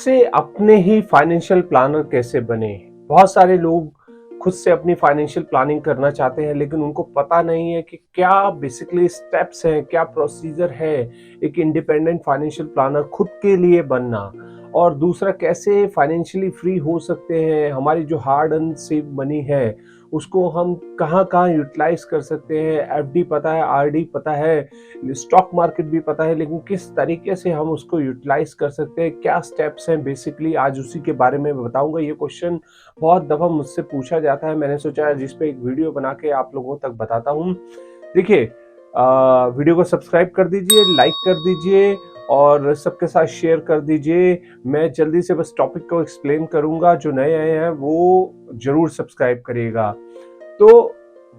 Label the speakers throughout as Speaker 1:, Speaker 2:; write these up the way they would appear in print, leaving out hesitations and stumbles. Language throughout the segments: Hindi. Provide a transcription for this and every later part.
Speaker 1: से अपने ही फाइनेंशियल प्लानर कैसे बने। बहुत सारे लोग खुद से अपनी फाइनेंशियल प्लानिंग करना चाहते हैं, लेकिन उनको पता नहीं है कि क्या बेसिकली स्टेप्स हैं, क्या प्रोसीजर है एक इंडिपेंडेंट फाइनेंशियल प्लानर खुद के लिए बनना। और दूसरा, कैसे फाइनेंशियली फ्री हो सकते हैं। हमारी जो हार्ड अर्न सेव मनी है उसको हम कहाँ कहाँ यूटिलाइज कर सकते हैं। एफडी पता है, आरडी पता है, स्टॉक मार्केट भी पता है, लेकिन किस तरीके से हम उसको यूटिलाइज कर सकते हैं, क्या स्टेप्स हैं, बेसिकली आज उसी के बारे में बताऊंगा। ये क्वेश्चन बहुत दफा मुझसे पूछा जाता है, मैंने सोचा जिस पे एक वीडियो बना के आप लोगों तक बताता हूँ। देखिए, वीडियो को सब्सक्राइब कर दीजिए, लाइक कर दीजिए और सबके साथ शेयर कर दीजिए। मैं जल्दी से बस टॉपिक को एक्सप्लेन करूंगा, जो नए आए हैं वो जरूर सब्सक्राइब करिएगा। तो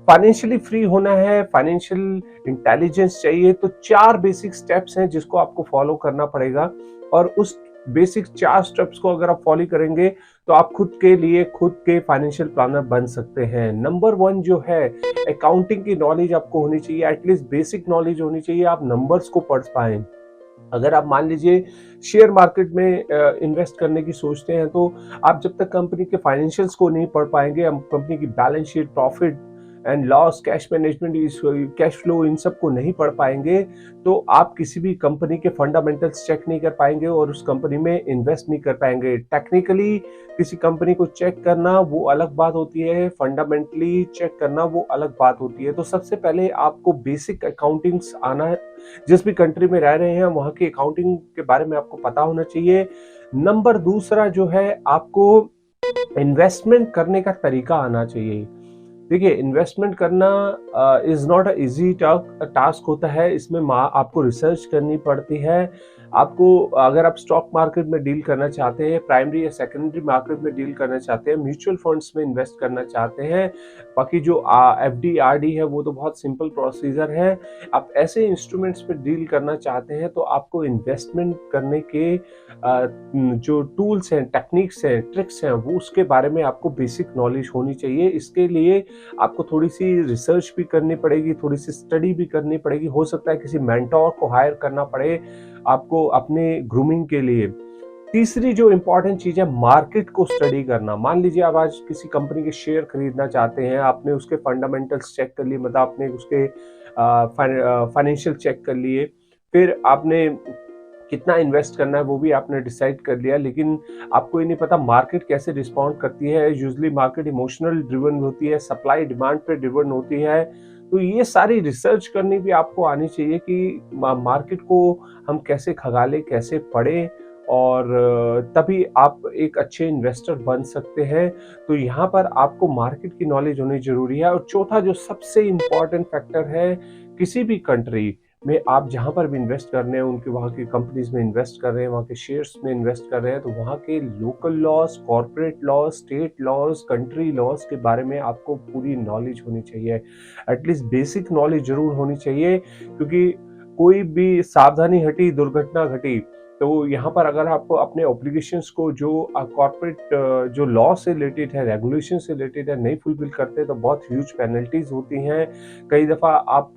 Speaker 1: फाइनेंशियली फ्री होना है, फाइनेंशियल इंटेलिजेंस चाहिए, तो 4 बेसिक स्टेप्स हैं जिसको आपको फॉलो करना पड़ेगा। और उस बेसिक 4 स्टेप्स को अगर आप फॉलो करेंगे तो आप खुद के लिए खुद के फाइनेंशियल प्लानर बन सकते हैं। नंबर 1 जो है, अकाउंटिंग की नॉलेज आपको होनी चाहिए, एटलीस्ट बेसिक नॉलेज होनी चाहिए, आप नंबर्स को पढ़ पाएं। अगर आप मान लीजिए शेयर मार्केट में इन्वेस्ट करने की सोचते हैं, तो आप जब तक कंपनी के फाइनेंशियल्स को नहीं पढ़ पाएंगे, हम कंपनी की balance sheet, profit and loss, cash management, cash flow, इन सब को नहीं पढ़ पाएंगे, तो आप किसी भी कंपनी के फंडामेंटल्स चेक नहीं कर पाएंगे और उस कंपनी में इन्वेस्ट नहीं कर पाएंगे। टेक्निकली किसी कंपनी को चेक करना वो अलग बात होती है, फंडामेंटली चेक करना वो अलग बात होती है। तो सबसे पहले आपको बेसिक अकाउंटिंग्स आना है। जिस भी कंट्री में रह रहे हैं वहां की अकाउंटिंग के बारे में आपको पता होना चाहिए। नंबर दूसरा जो है, आपको इन्वेस्टमेंट करने का तरीका आना चाहिए। देखिए, इन्वेस्टमेंट करना is not a easy task होता है। इसमें आपको रिसर्च करनी पड़ती है। आपको, अगर आप स्टॉक मार्केट में डील करना चाहते हैं, प्राइमरी या सेकेंडरी मार्केट में डील करना चाहते हैं, म्यूचुअल फंड्स में इन्वेस्ट करना चाहते हैं, बाकी जो एफडी आरडी है वो तो बहुत सिंपल प्रोसीजर है। आप ऐसे इंस्ट्रूमेंट्स में डील करना चाहते हैं तो आपको इन्वेस्टमेंट करने के जो टूल्स हैं, टेक्निक्स हैं, ट्रिक्स हैं, वो उसके बारे में आपको बेसिक नॉलेज होनी चाहिए। इसके लिए आपको थोड़ी सी रिसर्च भी करनी पड़ेगी, थोड़ी सी स्टडी भी करनी पड़ेगी। हो सकता है किसी मेंटोर को हायर करना पड़े आपको अपने ग्रूमिंग के लिए। तीसरी जो इंपॉर्टेंट चीज है, मार्केट को स्टडी करना। मान लीजिए आप आज किसी कंपनी के शेयर खरीदना चाहते हैं, आपने उसके फंडामेंटल्स चेक कर लिए, मतलब आपने उसके फाइनेंशियल चेक कर लिए, फिर आपने कितना इन्वेस्ट करना है वो भी आपने डिसाइड कर लिया, लेकिन आपको ये नहीं पता मार्केट कैसे रिस्पॉन्ड करती है। यूजुअली मार्केट इमोशनल ड्रिवन होती है, सप्लाई डिमांड पे ड्रिवन होती है। तो ये सारी रिसर्च करनी भी आपको आनी चाहिए कि मार्केट को हम कैसे खगाले, कैसे पढ़े, और तभी आप एक अच्छे इन्वेस्टर बन सकते हैं। तो यहाँ पर आपको मार्केट की नॉलेज होनी जरूरी है। और चौथा जो सबसे इम्पॉर्टेंट फैक्टर है, किसी भी कंट्री में आप जहां पर भी इन्वेस्ट कर रहे हैं, उनके वहां की कंपनीज में इन्वेस्ट कर रहे हैं, वहां के शेयर्स में इन्वेस्ट कर रहे हैं, तो वहां के local laws, corporate laws, state laws, country laws के बारे में आपको पूरी नॉलेज होनी चाहिए। एटलीस्ट बेसिक नॉलेज जरूर होनी चाहिए, क्योंकि कोई भी सावधानी हटी दुर्घटना घटी। तो यहाँ पर अगर आप अपने ऑब्लिगेशंस को, जो कॉर्पोरेट जो लॉ से रिलेटेड है, रेगुलेशन से रिलेटेड है, नहीं फुलफिल करते तो बहुत ह्यूज पेनल्टीज होती हैं। कई दफ़ा आप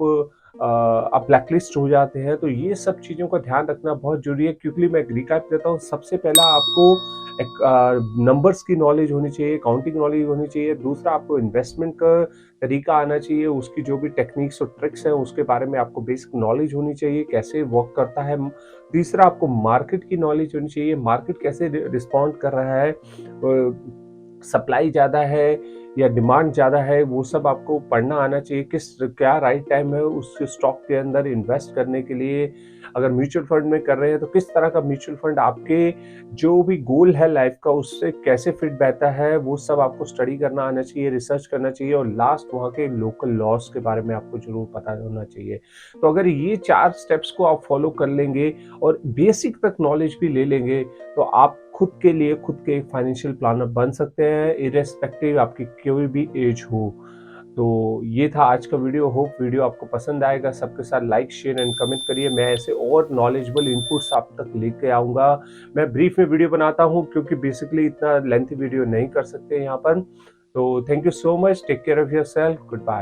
Speaker 1: ब्लैकलिस्ट हो जाते हैं। तो ये सब चीज़ों का ध्यान रखना बहुत जरूरी है। क्योंकि मैं रिकैप देता हूँ, सबसे पहला आपको एक नंबर्स की नॉलेज होनी चाहिए, अकाउंटिंग नॉलेज होनी चाहिए। दूसरा, आपको इन्वेस्टमेंट का तरीका आना चाहिए, उसकी जो भी टेक्निक्स और ट्रिक्स हैं उसके बारे में आपको बेसिक नॉलेज होनी चाहिए, कैसे वर्क करता है। तीसरा, आपको मार्केट की नॉलेज होनी चाहिए, मार्केट कैसे रिस्पॉन्ड कर रहा है, सप्लाई ज़्यादा है या डिमांड ज़्यादा है, वो सब आपको पढ़ना आना चाहिए। क्या राइट टाइम है उस स्टॉक के अंदर इन्वेस्ट करने के लिए। अगर म्यूचुअल फंड में कर रहे हैं तो किस तरह का म्यूचुअल फंड आपके जो भी गोल है लाइफ का उससे कैसे फिट बैठता है, वो सब आपको स्टडी करना आना चाहिए, रिसर्च करना चाहिए। और लास्ट, वहाँ के लोकल लॉज के बारे में आपको जरूर पता होना चाहिए। तो अगर ये 4 स्टेप्स को आप फॉलो कर लेंगे और बेसिक तक नॉलेज भी ले लेंगे, तो आप खुद के लिए खुद के एक फाइनेंशियल प्लानर बन सकते हैं, इरेस्पेक्टिव आपकी कोई भी एज हो। तो ये था आज का वीडियो। होप वीडियो आपको पसंद आएगा। सबके साथ लाइक, शेयर एंड कमेंट करिए। मैं ऐसे और नॉलेजेबल इनपुट्स आप तक लेके आऊँगा। मैं ब्रीफ में वीडियो बनाता हूँ, क्योंकि बेसिकली इतना लेंथी वीडियो नहीं कर सकते यहाँ पर। तो thank you so much, take care of yourself, good bye.